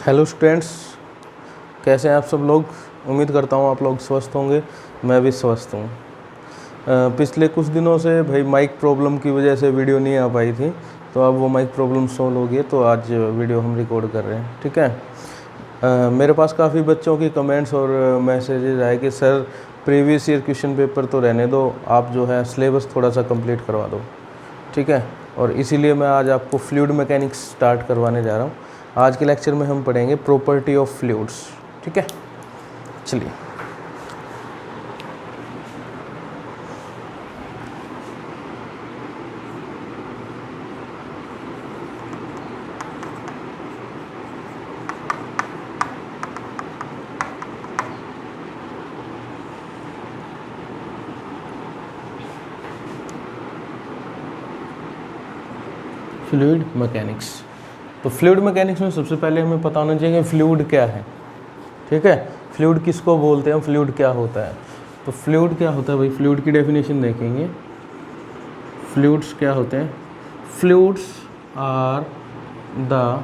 Hello students, कैसे हैं आप सब लोग। उम्मीद करता हूँ आप लोग स्वस्थ होंगे, मैं भी स्वस्थ हूँ। पिछले कुछ दिनों से भाई माइक प्रॉब्लम की वजह से वीडियो नहीं आ पाई थी, तो अब वो माइक प्रॉब्लम सॉल्व हो गई, तो आज वीडियो हम रिकॉर्ड कर रहे हैं। ठीक है। मेरे पास काफ़ी बच्चों की कमेंट्स और मैसेजेस आए कि sir previous year question paper तो रहने दो, आप जो है सिलेबस थोड़ा सा कंप्लीट करवा दो। ठीक है, और इसीलिए मैं आज आपको फ्लूइड मैकेनिक्स स्टार्ट करवाने जा रहा हूँ। आज के लेक्चर में हम पढ़ेंगे प्रॉपर्टी ऑफ फ्लूइड्स। ठीक है, चलिए। फ्लूइड मैकेनिक्स, तो फ्लूइड मैकेनिक्स में सबसे पहले हमें पता होना चाहिए कि फ्लूइड क्या है। ठीक है, फ्लूइड किसको बोलते हैं, फ्लूइड क्या होता है। तो फ्लूइड क्या होता है भाई, फ्लूइड की डेफिनेशन देखेंगे। फ्लूइड्स क्या होते हैं? Fluids are the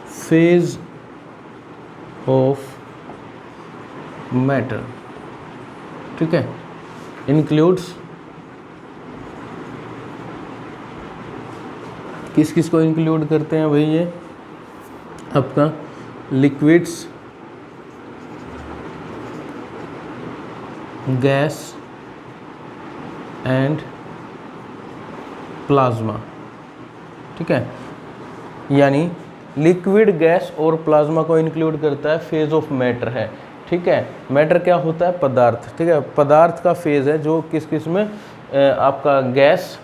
phase of matter. ठीक है, इंक्लूड्स किस किस को इंक्लूड करते हैं भाई, ये आपका लिक्विड्स, गैस एंड प्लाज्मा। ठीक है, यानी लिक्विड, गैस और प्लाज्मा को इंक्लूड करता है, फेज ऑफ मैटर है। ठीक है, मैटर क्या होता है? पदार्थ। ठीक है, पदार्थ का फेज है जो किस किस में आपका गैस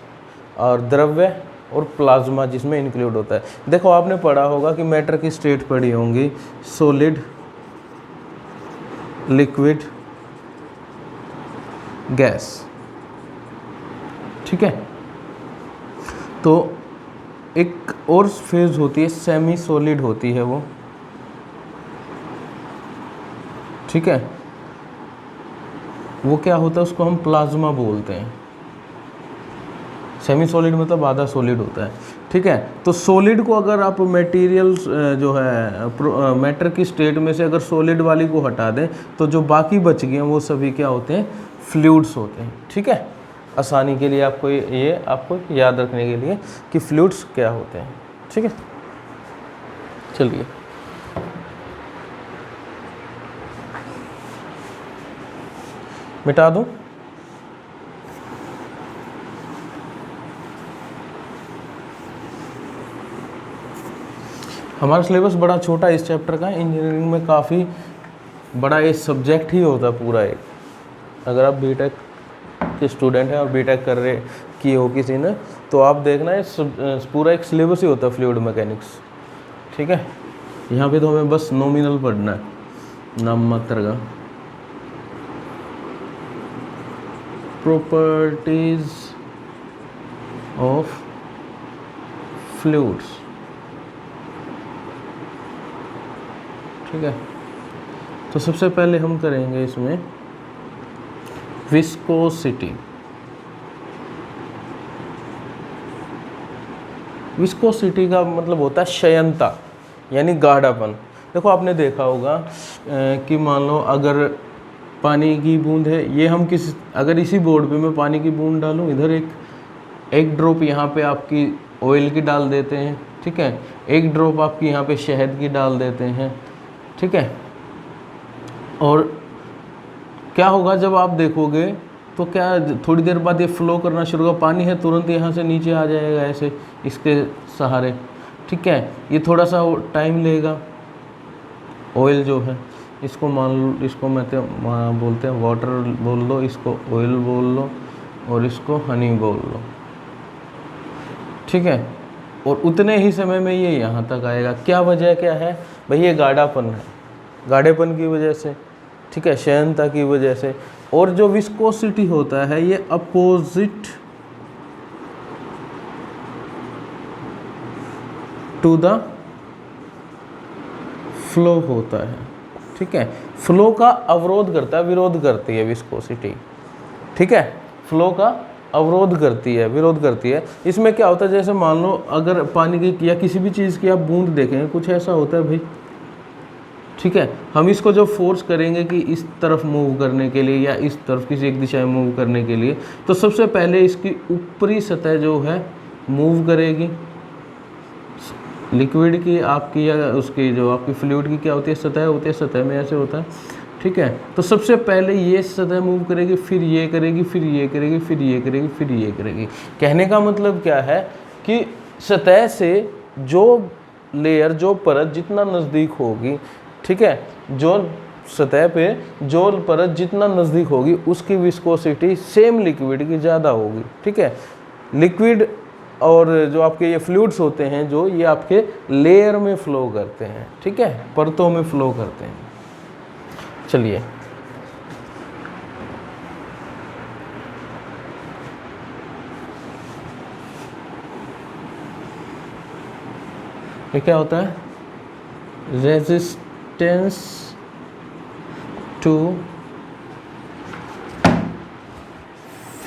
और द्रव्य और प्लाज्मा जिसमें इंक्लूड होता है। देखो आपने पढ़ा होगा कि मैटर की स्टेट पढ़ी होंगी, सॉलिड, लिक्विड, गैस। ठीक है, तो एक और फेज होती है, सेमी सॉलिड होती है वो। ठीक है, वो क्या होता है, उसको हम प्लाज्मा बोलते हैं। सेमी सॉलिड मतलब आधा सॉलिड होता है। ठीक है, तो सॉलिड को अगर आप मटेरियल जो है मैटर की स्टेट में से अगर सॉलिड वाली को हटा दें तो जो बाकी बच गए हैं वो सभी क्या होते हैं? फ्लूइड्स होते हैं। ठीक है, आसानी के लिए आपको ये आपको याद रखने के लिए कि फ्लूइड्स क्या होते हैं। ठीक है, चलिए मिटा दूं। हमारा सिलेबस बड़ा छोटा इस चैप्टर का, इंजीनियरिंग में काफ़ी बड़ा ये सब्जेक्ट ही होता है पूरा एक। अगर आप बीटेक के स्टूडेंट हैं और बीटेक कर रहे की हो किसी ने, तो आप देखना है पूरा एक सिलेबस ही होता है फ्लूइड मैकेनिक्स। ठीक है, यहाँ पे तो हमें बस नॉमिनल पढ़ना है, नाम मात्र का। Properties of fluids. ठीक है, तो सबसे पहले हम करेंगे इसमें विस्कोसिटी। विस्कोसिटी का मतलब होता है क्षयनता, यानी गाढ़ापन। देखो आपने देखा होगा कि मान लो अगर पानी की बूंद है, ये हम अगर इसी बोर्ड पे मैं पानी की बूंद डालूं, इधर एक ड्रॉप यहाँ पे आपकी ऑयल की डाल देते हैं। ठीक है, एक ड्रॉप आपकी यहाँ पे शहद की डाल देते हैं। ठीक है, और क्या होगा जब आप देखोगे तो क्या थोड़ी देर बाद ये फ्लो करना शुरू होगा, पानी है तुरंत यहाँ से नीचे आ जाएगा ऐसे इसके सहारे। ठीक है, ये थोड़ा सा टाइम लेगा। ऑयल जो है इसको मान लो, इसको बोलते हैं वाटर बोल लो, इसको ऑयल बोल लो और इसको हनी बोल लो। ठीक है, और उतने ही समय में ये यहाँ तक आएगा। क्या वजह क्या है भाई? ये गाढ़ापन है, गाढ़ेपन की वजह से। ठीक है, क्षयनता की वजह से। और जो विस्कोसिटी होता है ये अपोजिट टू द फ्लो होता है। ठीक है, फ्लो का अवरोध करता है, विरोध करती है विस्कोसिटी। ठीक है, फ्लो का अवरोध करती है, विरोध करती है। इसमें क्या होता है, जैसे मान लो अगर पानी की या किसी भी चीज़ की आप बूंद देखें, कुछ ऐसा होता है भाई, ठीक है। हम इसको जो फोर्स करेंगे कि इस तरफ मूव करने के लिए या इस तरफ किसी एक दिशा में मूव करने के लिए, तो सबसे पहले इसकी ऊपरी सतह जो है मूव करेगी। लिक्विड की आपकी या उसकी जो आपकी फ्लूइड की क्या होती है, सतह होती है, सतह में ऐसे होता है, ठीक है। तो सबसे पहले ये सतह मूव करेगी, फिर ये करेगी, फिर ये करेगी, फिर ये करेगी, फिर ये करेगी। कहने का मतलब क्या है कि सतह से जो लेयर, जो परत जितना नज़दीक होगी, ठीक है, जो सतह पे जो परत जितना नज़दीक होगी उसकी विस्कोसिटी सेम लिक्विड की ज़्यादा होगी, ठीक है। लिक्विड और जो आपके ये फ्लूइड्स होते हैं जो ये आपके लेयर में फ्लो करते हैं, ठीक है, परतों में फ्लो करते हैं। चलिए ये क्या होता है, resistance to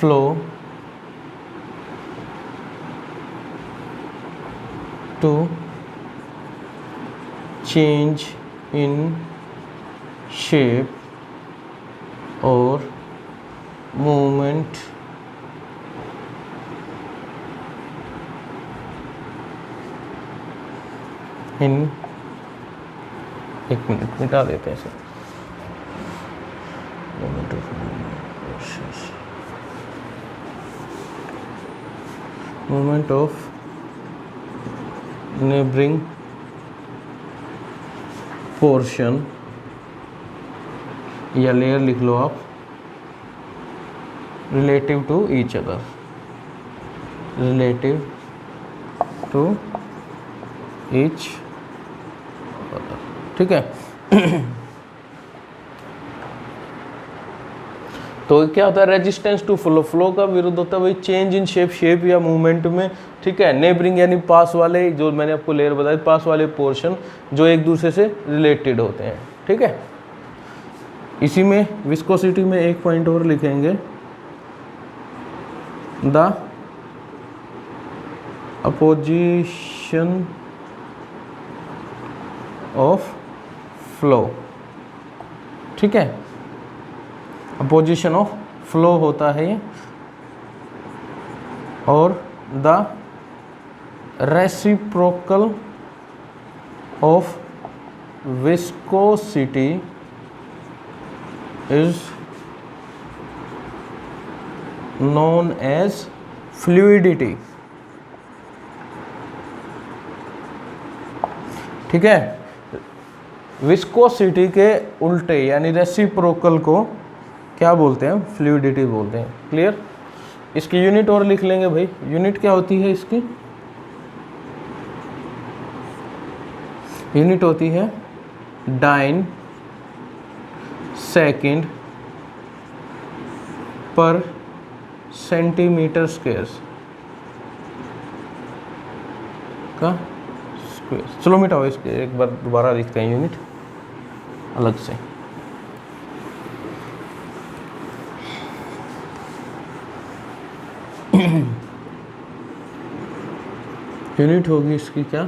flow to change in shape or movement in, एक मिनट मिटा देते हैं इसे, movement of neighboring portion या लेयर लिख लो आप, relative to each other, relative to each other, ठीक है। तो क्या होता है, रेजिस्टेंस टू फ्लो, फ्लो का विरुद्ध होता है वही चेंज इन शेप, शेप या मूवमेंट में, ठीक है। नेबरिंग यानी पास वाले, जो मैंने आपको लेयर बताया, पास वाले पोर्शन जो एक दूसरे से रिलेटेड होते हैं, ठीक है। इसी में विस्कोसिटी में एक पॉइंट और लिखेंगे, द अपोजिशन ऑफ फ्लो, ठीक है। अपोजिशन ऑफ फ्लो होता है ये, और the reciprocal of viscosity is known as fluidity, ठीक है। विस्कोसिटी के उल्टे यानी रेसिप्रोकल को क्या बोलते हैं, फ्लूइडिटी बोलते हैं। क्लियर। इसकी यूनिट और लिख लेंगे भाई, यूनिट क्या होती है इसकी, यूनिट होती है डाइन सेकंड पर सेंटीमीटर स्क्वायर का स्क्वायर। चलो मिटाओ इसके, एक बार दोबारा लिखते हैं यूनिट अलग से। यूनिट होगी इसकी क्या,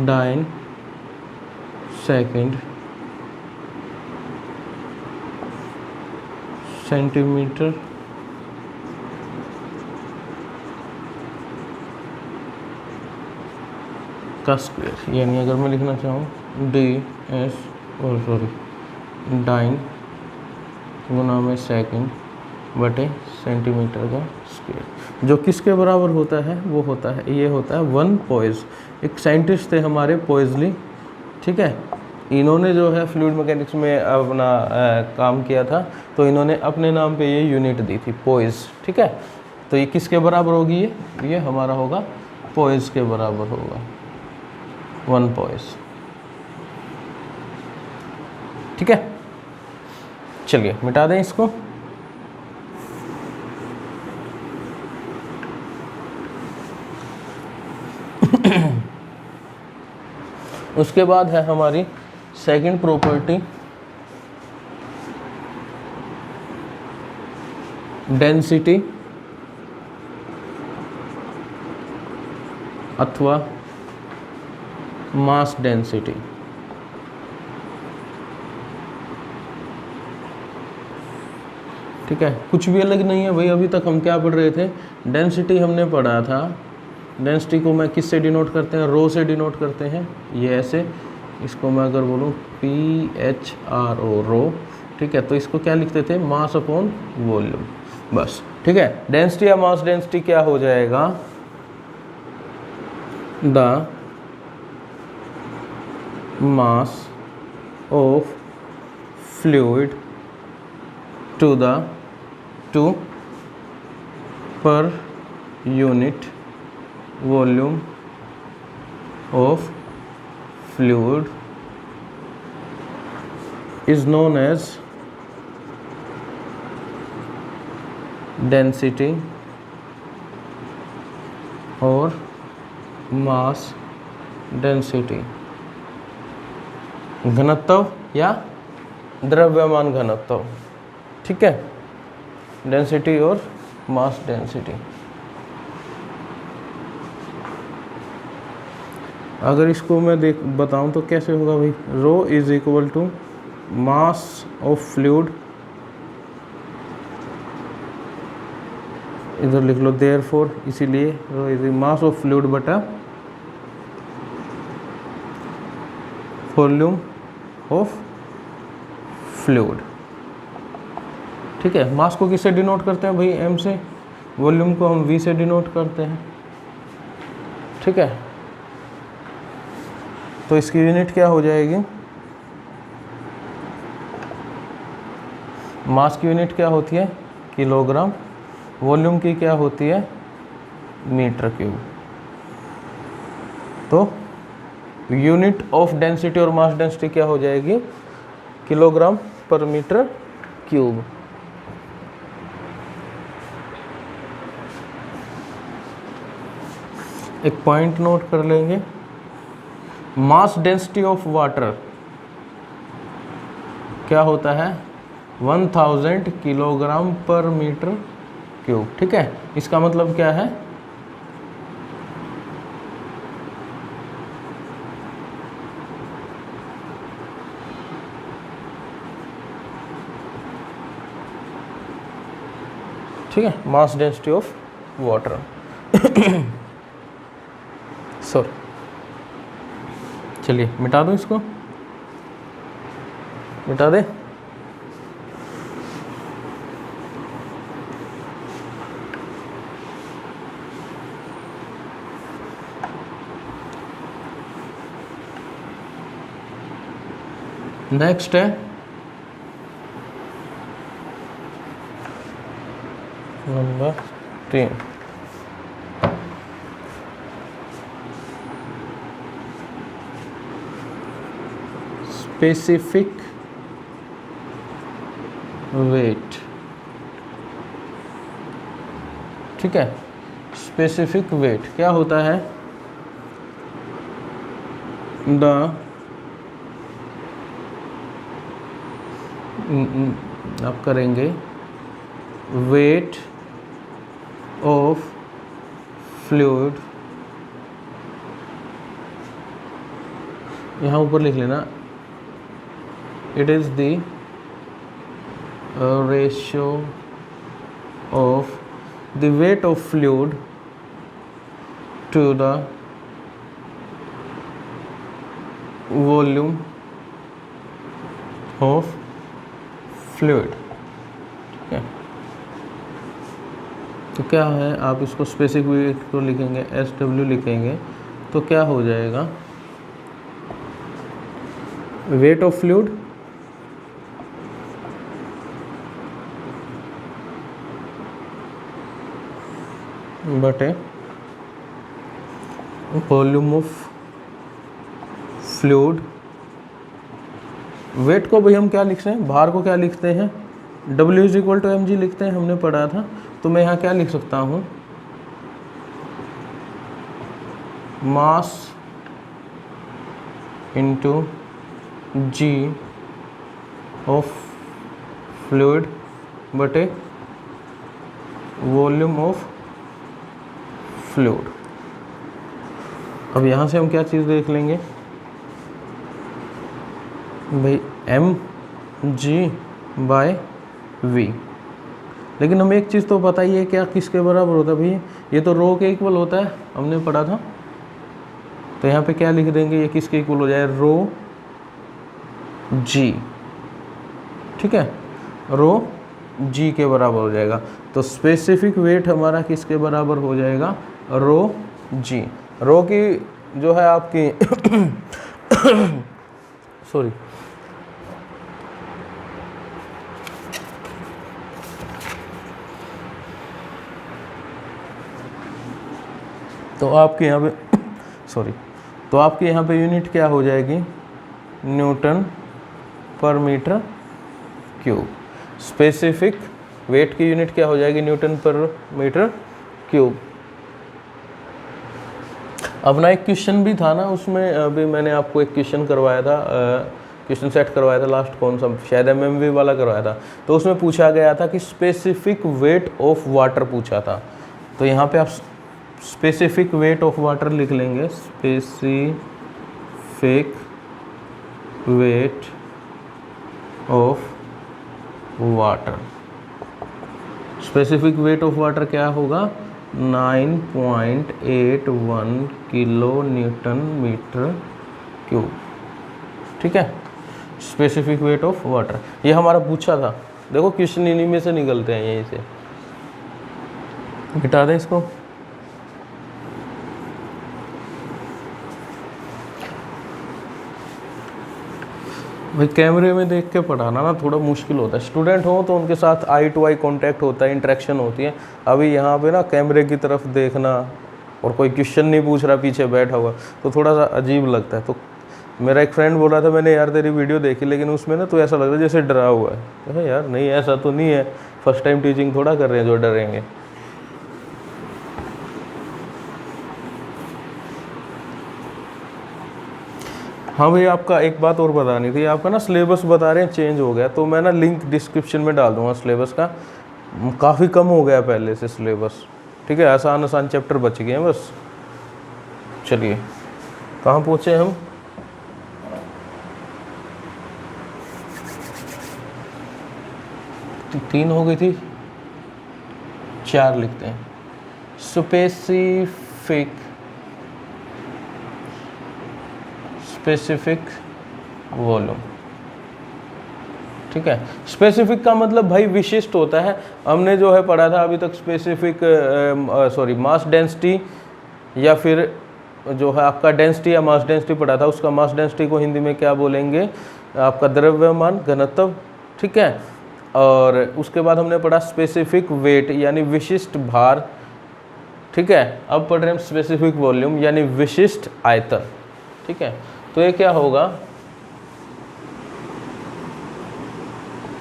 डाइन सेकंड सेंटीमीटर का स्क्वायर। यानी अगर मैं लिखना चाहूँ डी एस और सॉरी डाइन गुना में सेकंड बटे सेंटीमीटर का स्क्वायर, जो किसके बराबर होता है, वो होता है, ये होता है 1 पोइज। एक साइंटिस्ट थे हमारे पोइजली, ठीक है। इन्होंने जो है फ्लूइड मैकेनिक्स में अपना काम किया था, तो इन्होंने अपने नाम पे ये यूनिट दी थी, पोइज, ठीक है। तो ये किसके बराबर होगी, ये हमारा होगा पोइज के बराबर होगा, 1 पोइज, ठीक है। चलिए मिटा दें इसको। उसके बाद है हमारी सेकंड प्रॉपर्टी, डेंसिटी अथवा मास डेंसिटी, ठीक है, कुछ भी अलग नहीं है भाई। अभी तक हम क्या पढ़ रहे थे, डेंसिटी हमने पढ़ा था। डेंसिटी को मैं किस से डिनोट करते हैं, रो से डिनोट करते हैं, ये ऐसे। इसको मैं अगर बोलूँ PHRO रो, ठीक है, तो इसको क्या लिखते थे, मास अपॉन वॉल्यूम, बस। ठीक है, डेंसिटी या मास डेंसिटी क्या हो जाएगा, the mass of fluid to per unit volume of fluid is known as density और mass density, घनत्व या द्रव्यमान घनत्व। ठीक है, डेंसिटी और मास डेंसिटी। अगर इसको मैं बताऊं तो कैसे होगा भाई, rho is equal to mass of fluid, इधर लिख लो देयरफॉर, इसीलिए rho is mass of fluid बटा वॉल्यूम ऑफ फ्लूइड। ठीक है, मास को किससे डिनोट करते हैं भाई, m से, वॉल्यूम को हम v से डिनोट करते हैं। ठीक है, तो इसकी यूनिट क्या हो जाएगी, मास की यूनिट क्या होती है किलोग्राम, वॉल्यूम की क्या होती है मीटर क्यूब। तो यूनिट ऑफ डेंसिटी और मास डेंसिटी क्या हो जाएगी, किलोग्राम पर मीटर क्यूब। एक पॉइंट नोट कर लेंगे, मास डेंसिटी ऑफ वाटर क्या होता है 1000 किलोग्राम पर मीटर क्यूब। ठीक है, इसका मतलब क्या है, ठीक है, mass density of water. Sorry, चलिए मिटा दूं इसको, मिटा दे। नेक्स्ट है नंबर 3, स्पेसिफिक वेट। ठीक है, स्पेसिफिक वेट क्या होता है, द आप करेंगे वेट ऑफ फ्लूइड, यहाँ ऊपर लिख लेना, it is the ratio of the weight of fluid to the volume of fluid. ठीक है, तो क्या है, आप इसको स्पेसिफिक वेट को लिखेंगे SW लिखेंगे, तो क्या हो जाएगा, वेट ऑफ फ्लूइड बटे वॉल्यूम ऑफ फ्लूइड। वेट को भाई हम क्या लिखते हैं, भार को क्या लिखते हैं, W is equal to mg लिखते हैं, हमने पढ़ा था। तो मैं यहाँ क्या लिख सकता हूँ, mass into g of fluid बटे वॉल्यूम ऑफ फ्लूइड। अब यहाँ से हम क्या चीज़ देख लेंगे भाई, mg/v। लेकिन हमें एक चीज़ तो पता ही है, क्या किसके बराबर होता है भैया, ये तो रो के इक्वल होता है, हमने पढ़ा था। तो यहाँ पे क्या लिख देंगे, ये किसके इक्वल हो जाए, रो जी, ठीक है, रो जी के बराबर हो जाएगा। तो स्पेसिफिक वेट हमारा किसके बराबर हो जाएगा, रो जी। रो की जो है आपकी सॉरी, तो आपके यहाँ पे सॉरी, तो आपके यहाँ पे यूनिट क्या हो जाएगी, न्यूटन पर मीटर क्यूब। स्पेसिफिक वेट की यूनिट क्या हो जाएगी, न्यूटन पर मीटर क्यूब। अपना एक क्वेश्चन भी था ना उसमें, अभी मैंने आपको एक क्वेश्चन करवाया था, क्वेश्चन सेट करवाया था लास्ट, कौन सा, शायद एमएमवी वाला करवाया था। तो उसमें पूछा गया था कि स्पेसिफिक वेट ऑफ वाटर पूछा था। तो यहाँ पे आप स्पेसिफिक वेट ऑफ वाटर लिख लेंगे, specific weight of water. Specific weight of water क्या होगा, 9.81 किलो न्यूटन मीटर क्यूब, ठीक है, स्पेसिफिक वेट ऑफ वाटर। ये हमारा पूछा था, देखो क्वेश्चन इन्हीं में से निकलते हैं, यहीं से। मिटा दें इसको। भाई कैमरे में देख के पढ़ाना ना थोड़ा मुश्किल होता है, स्टूडेंट हो तो उनके साथ आई टू आई कांटेक्ट होता है, इंटरेक्शन होती है। अभी यहाँ पे ना कैमरे की तरफ देखना और कोई क्वेश्चन नहीं पूछ रहा पीछे बैठा हुआ, तो थोड़ा सा अजीब लगता है। तो मेरा एक फ्रेंड बोल रहा था, मैंने यार तेरी वीडियो देखी लेकिन उसमें ना तो ऐसा लग रहा है जैसे डरा हुआ है। तो यार नहीं, ऐसा तो नहीं है, फर्स्ट टाइम टीचिंग थोड़ा कर रहे हैं जो डरेंगे। हाँ भाई, आपका एक बात और बतानी थी, आपका ना सिलेबस बता रहे हैं चेंज हो गया, तो मैं ना लिंक डिस्क्रिप्शन में डाल दूंगा सिलेबस का। काफ़ी कम हो गया पहले से सिलेबस, ठीक है, आसान आसान चैप्टर बच गए हैं बस। चलिए कहाँ पहुँचे हम, तीन हो गई थी, 4 लिखते हैं। स्पेसिफिक वॉल्यूम, ठीक है। स्पेसिफिक का मतलब भाई विशिष्ट होता है। हमने जो है पढ़ा था अभी तक स्पेसिफिक मास डेंसिटी, या फिर जो है आपका डेंसिटी या मास डेंसिटी पढ़ा था, उसका मास डेंसिटी को हिंदी में क्या बोलेंगे, आपका द्रव्यमान घनत्व, ठीक है। और उसके बाद हमने पढ़ा स्पेसिफिक वेट यानी विशिष्ट भार, ठीक है। अब पढ़ रहे हैं स्पेसिफिक वॉल्यूम यानी विशिष्ट आयतन, ठीक है। तो ये क्या होगा,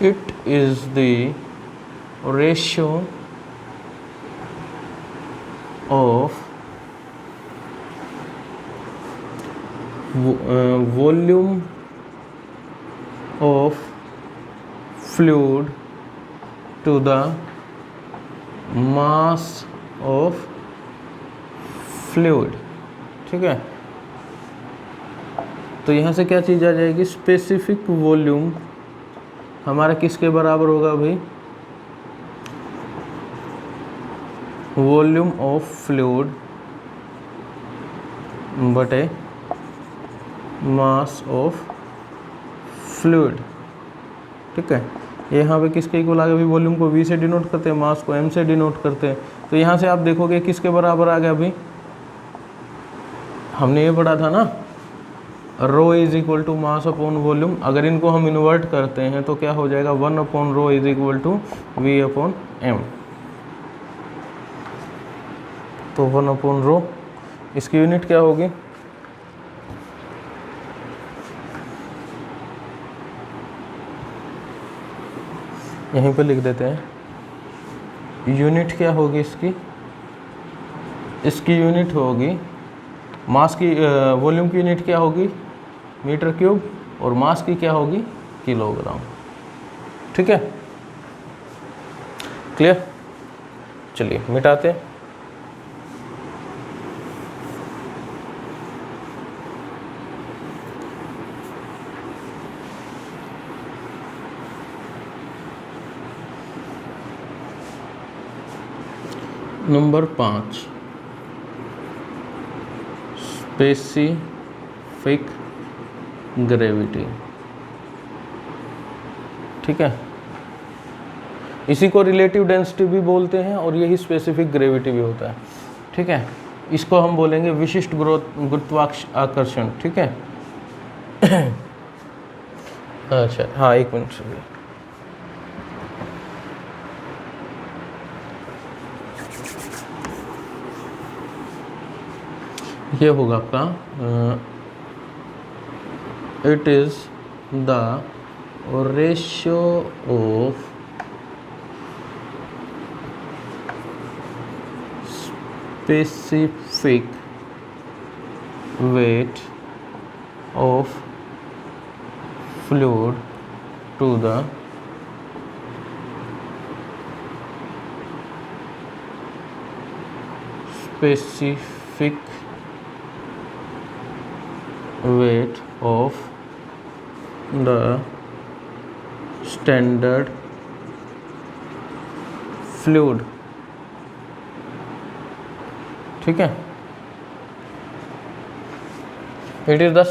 it is the ratio of volume of fluid to the mass of fluid, ठीक है। तो यहाँ से क्या चीज़ आ जाएगी, स्पेसिफिक वॉल्यूम हमारा किसके बराबर होगा भाई, वॉल्यूम ऑफ फ्लूइड बटे मास ऑफ फ्लूइड, ठीक है। यहाँ पे किसके इक्वल आ गया भाई, वॉल्यूम को V से डिनोट करते हैं, मास को M से डिनोट करते हैं। तो यहाँ से आप देखोगे किसके बराबर आ गया भाई, हमने ये पढ़ा था ना, rho is equal to mass upon volume. अगर इनको हम इन्वर्ट करते हैं तो क्या हो जाएगा, 1 upon rho is equal to V upon M। तो 1 अपॉन रो, इसकी यूनिट क्या होगी, यहीं पे लिख देते हैं। यूनिट क्या होगी इसकी यूनिट होगी, मास की वॉल्यूम की यूनिट क्या होगी, मीटर क्यूब, और मास की क्या होगी, किलोग्राम, ठीक है। क्लियर, चलिए मिटाते हैं। Number 5, specific gravity. ठीक है, इसी को रिलेटिव डेंसिटी भी बोलते हैं और यही स्पेसिफिक ग्रेविटी भी होता है। ठीक है, इसको हम बोलेंगे विशिष्ट गुरुत्वाकर्षण। ठीक है। अच्छा हाँ, एक मिनट से ये होगा आपका it is the ratio of specific weight of fluid to the specific weight of the standard fluid। ठीक है, it is the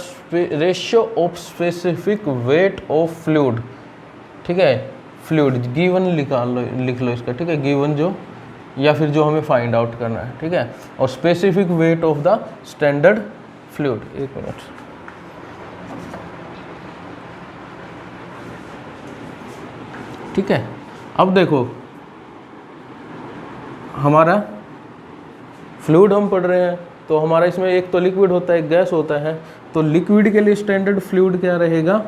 ratio of specific weight of fluid. ठीक है, फ्लूइड गिवन लिख लो इसका। ठीक है, गिवन जो या फिर जो हमें फाइंड आउट करना है। ठीक है, और specific weight of the standard fluid. एक मिनट, ठीक है। अब देखो, हमारा फ्लूइड हम पढ़ रहे हैं तो हमारा इसमें एक तो लिक्विड होता है, एक गैस होता है। तो लिक्विड के लिए स्टैंडर्ड फ्लूइड क्या रहेगा?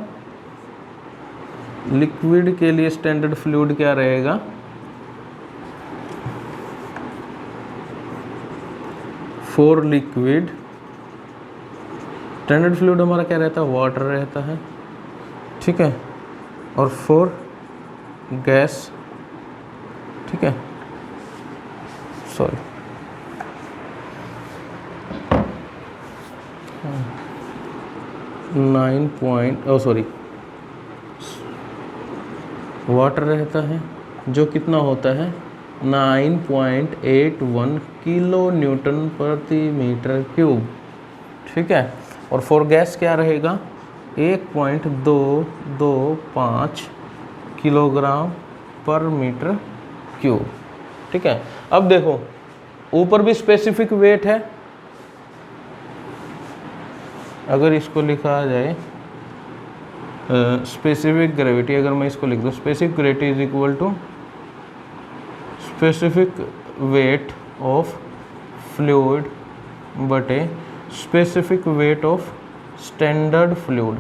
लिक्विड के लिए स्टैंडर्ड फ्लूइड क्या रहेगा? फॉर लिक्विड स्टैंडर्ड फ्लूइड हमारा क्या रहता है? वाटर रहता है। ठीक है, और फॉर गैस, ठीक है, सॉरी 9 वाटर रहता है जो कितना होता है 9.81 किलो न्यूटन प्रति मीटर क्यूब। ठीक है, और फॉर गैस क्या रहेगा? 1.225 किलोग्राम पर मीटर क्यूब। ठीक है, अब देखो ऊपर भी स्पेसिफिक वेट है। अगर इसको लिखा जाए स्पेसिफिक ग्रेविटी, अगर मैं इसको लिख दूँ specific gravity is equal to specific weight of fluid बटे specific weight of standard fluid.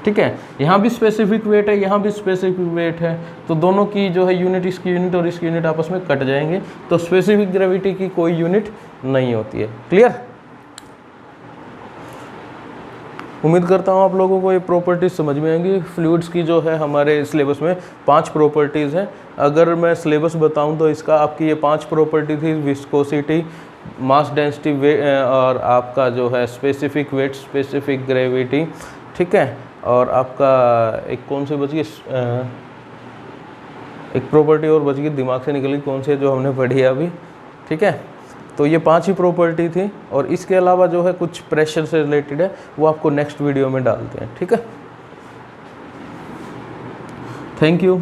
ठीक है, यहाँ भी स्पेसिफिक वेट है, यहाँ भी स्पेसिफिक वेट है, तो दोनों की जो है यूनिट, इसकी यूनिट और इसकी यूनिट आपस में कट जाएंगे, तो स्पेसिफिक ग्रेविटी की कोई यूनिट नहीं होती है। क्लियर? उम्मीद करता हूँ आप लोगों को ये प्रॉपर्टीज समझ में आएंगी। फ्लूइड्स की जो है हमारे सिलेबस में 5 प्रॉपर्टीज़ हैं। अगर मैं सिलेबस बताऊँ तो इसका आपकी ये 5 प्रॉपर्टी थी, विस्कोसिटी, मास डेंसिटी, और आपका जो है स्पेसिफिक वेट, स्पेसिफिक ग्रेविटी। ठीक है, और आपका एक कौन से बच गई, एक प्रॉपर्टी और बच गई, दिमाग से निकली कौन सी है जो हमने पढ़ी है अभी। ठीक है, तो ये 5 ही प्रॉपर्टी थी, और इसके अलावा जो है कुछ प्रेशर से रिलेटेड है, वो आपको नेक्स्ट वीडियो में डालते हैं। ठीक है, थैंक यू।